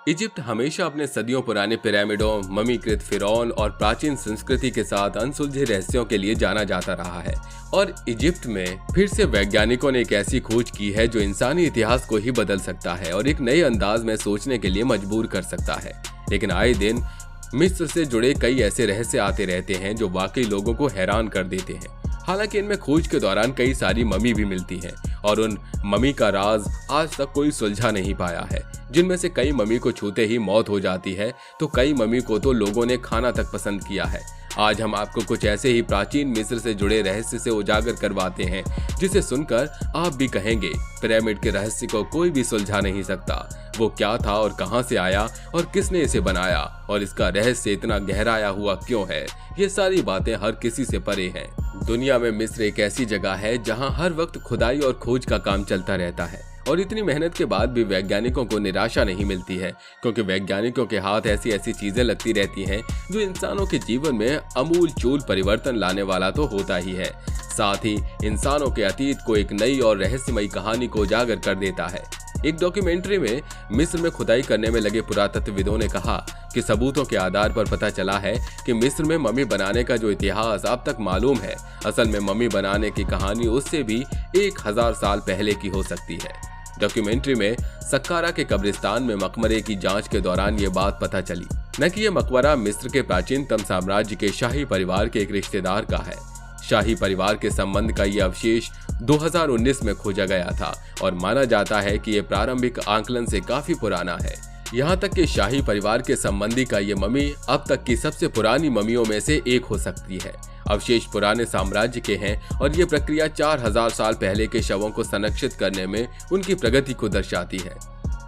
Egypt हमेशा अपने सदियों पुराने पिरामिडों, ममीकृत फिरौन और प्राचीन संस्कृति के साथ अनसुलझे रहस्यों के लिए जाना जाता रहा है। और इजिप्ट में फिर से वैज्ञानिकों ने एक ऐसी खोज की है जो इंसानी इतिहास को ही बदल सकता है और एक नए अंदाज में सोचने के लिए मजबूर कर सकता है। लेकिन आए दिन मिस्र से जुड़े कई ऐसे रहस्य आते रहते हैं जो वाकई लोगों को हैरान कर देते हैं। हालांकि इनमें खोज के दौरान कई सारी ममी भी मिलती हैं और उन ममी का राज आज तक कोई सुलझा नहीं पाया है। जिनमें से कई ममी को छूते ही मौत हो जाती है तो कई ममी को तो लोगों ने खाना तक पसंद किया है। आज हम आपको कुछ ऐसे ही प्राचीन मिस्र से जुड़े रहस्य से उजागर करवाते हैं जिसे सुनकर आप भी कहेंगे पिरामिड के रहस्य को कोई भी सुलझा नहीं सकता। वो क्या था और कहां से आया और किसने इसे बनाया और इसका रहस्य इतना गहराया हुआ क्यों है, ये सारी बातें हर किसी से परे हैं। दुनिया में मिस्र एक ऐसी जगह है जहां हर वक्त खुदाई और खोज का काम चलता रहता है और इतनी मेहनत के बाद भी वैज्ञानिकों को निराशा नहीं मिलती है, क्योंकि वैज्ञानिकों के हाथ ऐसी ऐसी चीजें लगती रहती हैं जो इंसानों के जीवन में अमूल चूल परिवर्तन लाने वाला तो होता ही है, साथ ही इंसानों के अतीत को एक नई और रहस्यमयी कहानी को उजागर कर देता है। एक डॉक्यूमेंट्री में मिस्र में खुदाई करने में लगे पुरातत्वविदों ने कहा कि सबूतों के आधार पर पता चला है कि मिस्र में मम्मी बनाने का जो इतिहास अब तक मालूम है, असल में मम्मी बनाने की कहानी उससे भी 1000 साल पहले की हो सकती है। डॉक्यूमेंट्री में सक्कारा के कब्रिस्तान में मकबरे की जांच के दौरान ये बात पता चली न कि यह मकबरा मिस्र के प्राचीनतम साम्राज्य के शाही परिवार के एक रिश्तेदार का है। शाही परिवार के संबंध का ये अवशेष 2019 में खोजा गया था और माना जाता है कि यह प्रारंभिक आंकलन से काफी पुराना है। यहाँ तक कि शाही परिवार के संबंधी का ये ममी अब तक की सबसे पुरानी ममियों में से एक हो सकती है। अवशेष पुराने साम्राज्य के हैं और ये प्रक्रिया 4000 साल पहले के शवों को संरक्षित करने में उनकी प्रगति को दर्शाती है।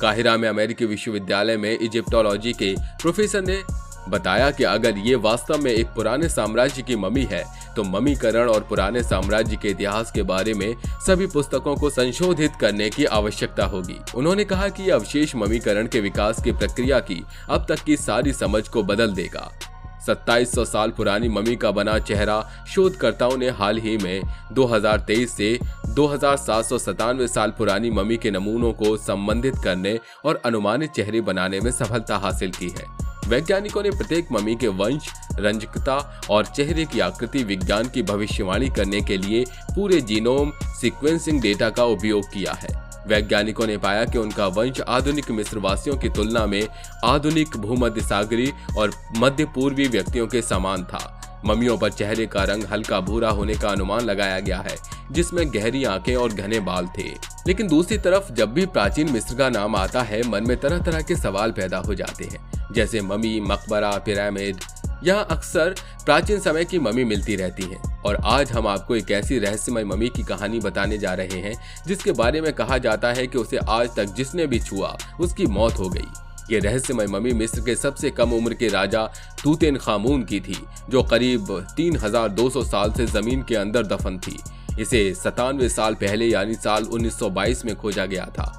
काहिरा में अमेरिकी विश्वविद्यालय में इजिप्टोलॉजी के प्रोफेसर ने बताया कि अगर ये वास्तव में एक पुराने साम्राज्य की ममी है तो ममीकरण और पुराने साम्राज्य के इतिहास के बारे में सभी पुस्तकों को संशोधित करने की आवश्यकता होगी। उन्होंने कहा कि यह अवशेष ममीकरण के विकास की प्रक्रिया की अब तक की सारी समझ को बदल देगा। 2700 साल पुरानी ममी का बना चेहरा शोधकर्ताओं ने हाल ही में 2023 से 2797 साल पुरानी ममी के नमूनों को संबंधित करने और अनुमानित चेहरे बनाने में सफलता हासिल की है। वैज्ञानिकों ने प्रत्येक ममी के वंश, रंजकता और चेहरे की आकृति विज्ञान की भविष्यवाणी करने के लिए पूरे जीनोम सीक्वेंसिंग डेटा का उपयोग किया है। वैज्ञानिकों ने पाया कि उनका वंश आधुनिक मिस्रवासियों की तुलना में आधुनिक भूमध्य सागरी और मध्य पूर्वी व्यक्तियों के समान था। ममियों पर चेहरे का रंग हल्का भूरा होने का अनुमान लगाया गया है, जिसमें गहरी आंखें और घने बाल थे। लेकिन दूसरी तरफ जब भी प्राचीन मिस्र का नाम आता है, मन में तरह तरह के सवाल पैदा हो जाते हैं, जैसे ममी, मकबरा, पिरामिड। यहाँ अक्सर प्राचीन समय की ममी मिलती रहती हैं और आज हम आपको एक ऐसी रहस्यमय ममी की कहानी बताने जा रहे हैं जिसके बारे में कहा जाता है कि उसे आज तक जिसने भी छुआ उसकी मौत हो गई। ये रहस्यमय ममी मिस्र के सबसे कम उम्र के राजा तूतेनखामून की थी, जो करीब 3200 साल से जमीन के अंदर दफन थी। इसे 97 साल पहले यानी साल 1922 में खोजा गया था।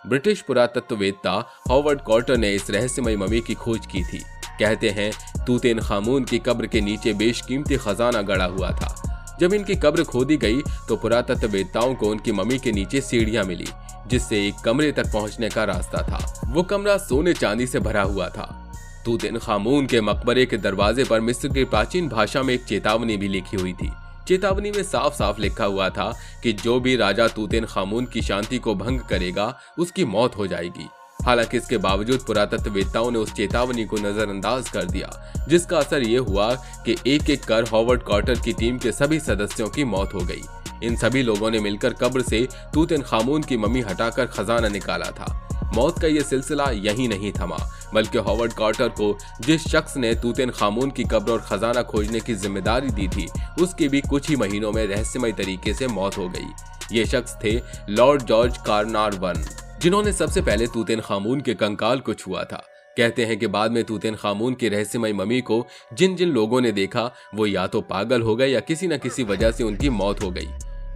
ब्रिटिश पुरातत्ववेत्ता हॉवर्ड कॉर्टर ने इस रहस्यमय ममी की खोज की थी। कहते हैं तूतेनखामून की कब्र के नीचे बेशकीमती खजाना गड़ा हुआ था। जब इनकी कब्र खोदी गई तो पुरातत्ववेत्ताओं को उनकी ममी के नीचे सीढ़ियां मिली, जिससे एक कमरे तक पहुंचने का रास्ता था। वो कमरा सोने चांदी से भरा हुआ था। तूतेनखामून के मकबरे के दरवाजे पर मिस्र की प्राचीन भाषा में एक चेतावनी भी लिखी हुई थी। चेतावनी में साफ साफ लिखा हुआ था कि जो भी राजा तूतेनखामून की शांति को भंग करेगा उसकी मौत हो जाएगी। हालांकि इसके बावजूद पुरातत्ववेत्ताओं ने उस चेतावनी को नजरअंदाज कर दिया, जिसका असर ये हुआ कि एक एक कर हॉवर्ड कॉर्टर की टीम के सभी सदस्यों की मौत हो गई। इन सभी लोगों ने मिलकर कब्र से तूतेनखामून की ममी हटाकर खजाना निकाला था। मौत का ये सिलसिला यही नहीं थमा, बल्कि हॉवर्ड कॉर्टर को जिस शख्स ने तूतेनखामून की कब्र और खजाना खोजने की जिम्मेदारी दी थी, उसकी भी कुछ ही महीनों में रहस्यमय तरीके से मौत हो गई। ये शख्स थे लॉर्ड जॉर्ज कार्नारवन, जिन्होंने सबसे पहले तूतेनखामून के कंकाल को छुआ था। कहते हैं कि बाद में तूतेनखामून की रहस्यमय ममी को जिन जिन लोगों ने देखा वो या तो पागल हो गए या किसी न किसी वजह से उनकी मौत हो गई।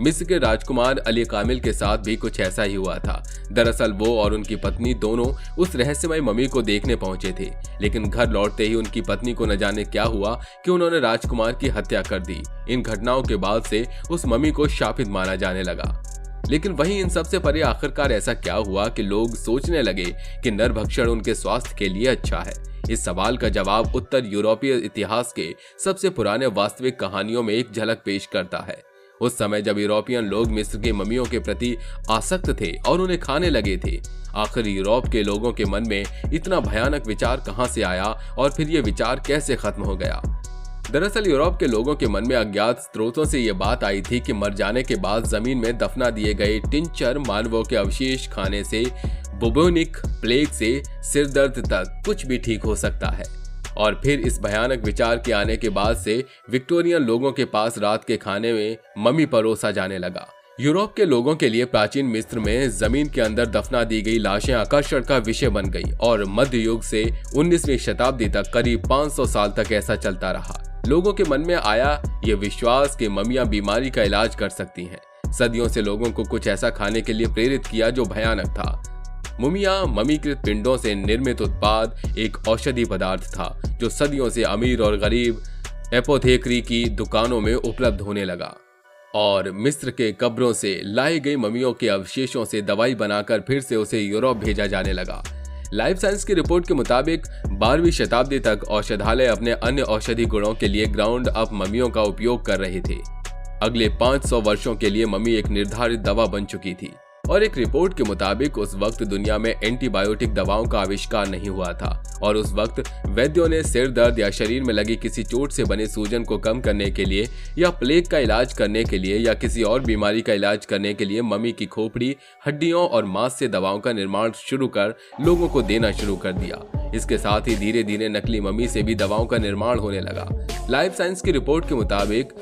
मिस्र के राजकुमार अली कामिल के साथ भी कुछ ऐसा ही हुआ था। दरअसल वो और उनकी पत्नी दोनों उस रहस्यमय ममी को देखने पहुंचे थे, लेकिन घर लौटते ही उनकी पत्नी को न जाने क्या हुआ कि उन्होंने राजकुमार की हत्या कर दी। इन घटनाओं के बाद से उस ममी को शापित माना जाने लगा। लेकिन वहीं इन सबसे परे आखिरकार ऐसा क्या हुआ कि लोग सोचने लगे कि नरभक्षण उनके स्वास्थ्य के लिए अच्छा है? इस सवाल का जवाब उत्तर यूरोपीय इतिहास के सबसे पुराने वास्तविक कहानियों में एक झलक पेश करता है। उस समय जब यूरोपियन लोग मिस्र की मम्मियों के प्रति आसक्त थे और उन्हें खाने लगे थे, आखिर यूरोप के लोगों के मन में इतना भयानक विचार कहां से आया और फिर ये विचार कैसे खत्म हो गया? दरअसल यूरोप के लोगों के मन में अज्ञात स्रोतों से ये बात आई थी कि मर जाने के बाद जमीन में दफना दिए गए टिंचर मानवों के अवशेष खाने से, बुबोनिक प्लेग से सिर दर्द तक कुछ भी ठीक हो सकता है। और फिर इस भयानक विचार के आने के बाद से विक्टोरियन लोगों के पास रात के खाने में मम्मी परोसा जाने लगा। यूरोप के लोगों के लिए प्राचीन मिस्र में जमीन के अंदर दफना दी गई लाशें आकर्षण का विषय बन गई और मध्य युग से 19वीं शताब्दी तक करीब 500 साल तक ऐसा चलता रहा। लोगों के मन में आया ये विश्वास कि मम्मियां बीमारी का इलाज कर सकती हैं। सदियों से लोगों को कुछ ऐसा खाने के लिए प्रेरित किया जो भयानक था। मुमिया ममीकृत पिंडों से निर्मित उत्पाद एक औषधि पदार्थ था जो सदियों से अमीर और गरीब एपोथेकरी की दुकानों में उपलब्ध होने लगा और मिस्र के कब्रों से लाई गई मम्मियों के अवशेषों से दवाई बनाकर फिर से उसे यूरोप भेजा जाने लगा। लाइफ साइंस की रिपोर्ट के मुताबिक 12वीं शताब्दी तक औषधालय अपने अन्य औषधि गुणों के लिए ग्राउंड अप मम्मियों का उपयोग कर रहे थे। अगले 500 वर्षों के लिए मम्मी एक निर्धारित दवा बन चुकी थी और एक रिपोर्ट के मुताबिक उस वक्त दुनिया में एंटीबायोटिक दवाओं का आविष्कार नहीं हुआ था और उस वक्त वैद्यों ने सिर दर्द या शरीर में लगी किसी चोट से बने सूजन को कम करने के लिए या प्लेग का इलाज करने के लिए या किसी और बीमारी का इलाज करने के लिए मम्मी की खोपड़ी, हड्डियों और मांस से दवाओं का निर्माण शुरू कर लोगों को देना शुरू कर दिया। इसके साथ ही धीरे धीरे नकली मम्मी से भी दवाओं का निर्माण होने लगा। लाइफ साइंस की रिपोर्ट के मुताबिक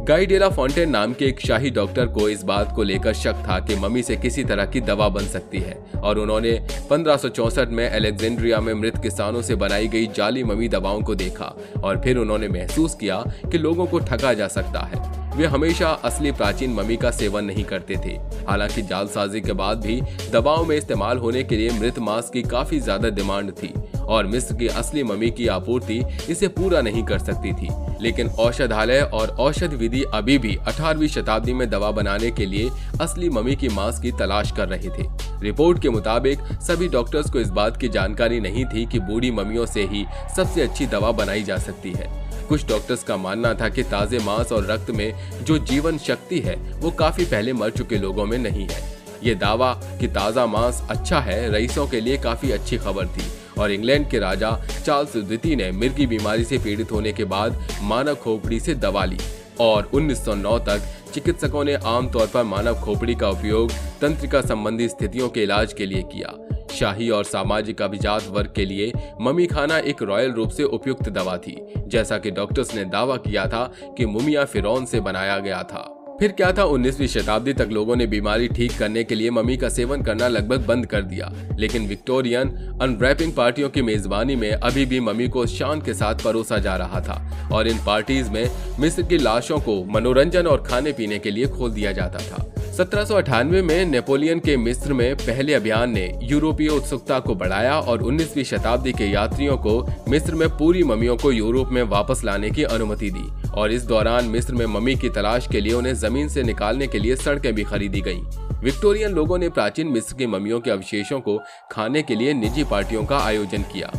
गाई डेला फॉन्टेन नाम के एक शाही डॉक्टर को इस बात को लेकर शक था कि मम्मी से किसी तरह की दवा बन सकती है और उन्होंने 1564 में अलेक्जेंड्रिया में मृत किसानों से बनाई गई जाली मम्मी दवाओं को देखा और फिर उन्होंने महसूस किया कि लोगों को ठगा जा सकता है। वे हमेशा असली प्राचीन मम्मी का सेवन नहीं करते थे। हालांकि जालसाजी के बाद भी दवाओं में इस्तेमाल होने के लिए मृत मांस की काफी ज्यादा डिमांड थी और मिस्र की असली मम्मी की आपूर्ति इसे पूरा नहीं कर सकती थी। लेकिन औषधालय और औषध विधि अभी भी 18वीं शताब्दी में दवा बनाने के लिए असली मम्मी की मांस की तलाश कर रहे थे। रिपोर्ट के मुताबिक सभी डॉक्टर्स को इस बात की जानकारी नहीं थी कि बूढ़ी मम्मियों से ही सबसे अच्छी दवा बनाई जा सकती है। कुछ डॉक्टर्स का मानना था कि ताजे मांस और रक्त में जो जीवन शक्ति है वो काफी पहले मर चुके लोगों में नहीं है। ये दावा कि ताजा मांस अच्छा है रईसों के लिए काफी अच्छी खबर थी और इंग्लैंड के राजा चार्ल्स द्वितीय ने मिर्गी बीमारी से पीड़ित होने के बाद मानव खोपड़ी से दवा ली और 1909 तक चिकित्सकों ने आमतौर पर मानव खोपड़ी का उपयोग तंत्रिका संबंधी स्थितियों के इलाज के लिए किया। शाही और सामाजिक अभिजात वर्ग के लिए मम्मी खाना एक रॉयल रूप से उपयुक्त दवा थी, जैसा कि डॉक्टर्स ने दावा किया था कि मुमिया फिरौन से बनाया गया था। फिर क्या था, 19वीं शताब्दी तक लोगों ने बीमारी ठीक करने के लिए मम्मी का सेवन करना लगभग बंद कर दिया, लेकिन विक्टोरियन अनरैपिंग पार्टियों की मेजबानी में अभी भी मम्मी को शान के साथ परोसा जा रहा था और इन पार्टीज में मिस्र की लाशों को मनोरंजन और खाने पीने के लिए खोल दिया जाता था। 1798 में नेपोलियन के मिस्र में पहले अभियान ने यूरोपीय उत्सुकता को बढ़ाया और 19वीं शताब्दी के यात्रियों को मिस्र में पूरी मम्मियों को यूरोप में वापस लाने की अनुमति दी और इस दौरान मिस्र में मम्मी की तलाश के लिए उन्हें जमीन से निकालने के लिए सड़कें भी खरीदी गईं। विक्टोरियन लोगों ने प्राचीन मिस्र की मम्मियों के अवशेषों को खाने के लिए निजी पार्टियों का आयोजन किया।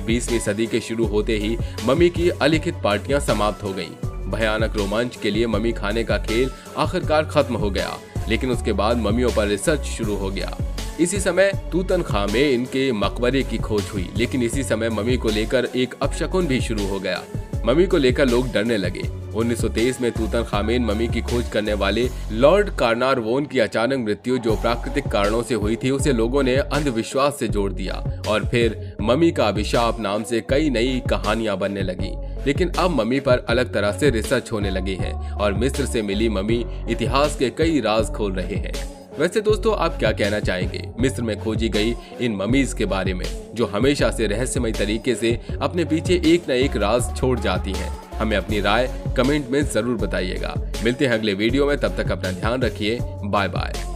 20वीं सदी के शुरू होते ही मम्मी की अलिखित पार्टियां समाप्त हो गईं। भयानक रोमांच के लिए मम्मी खाने का खेल आखिरकार खत्म हो गया, लेकिन उसके बाद मम्मियों पर रिसर्च शुरू हो गया। इसी समय तूतनखामेन के मकबरे की खोज हुई, लेकिन इसी समय मम्मी को लेकर एक अपशकुन भी शुरू हो गया। मम्मी को लेकर लोग डरने लगे। 1923 में तूतनखामेन मम्मी की खोज करने वाले लॉर्ड कार्नारवोन की अचानक मृत्यु जो प्राकृतिक कारणों से हुई थी उसे लोगों ने अंधविश्वास से जोड़ दिया और फिर मम्मी का अभिशाप नाम से कई नई कहानियां बनने लगी। लेकिन अब मम्मी पर अलग तरह से रिसर्च होने लगी है और मिस्र से मिली मम्मी इतिहास के कई राज खोल रहे हैं। वैसे दोस्तों, आप क्या कहना चाहेंगे मिस्र में खोजी गई इन मम्मीज के बारे में जो हमेशा से रहस्यमय तरीके से अपने पीछे एक न एक राज छोड़ जाती हैं? हमें अपनी राय कमेंट में जरूर बताइएगा। मिलते हैं अगले वीडियो में, तब तक अपना ध्यान रखिए। Bye bye.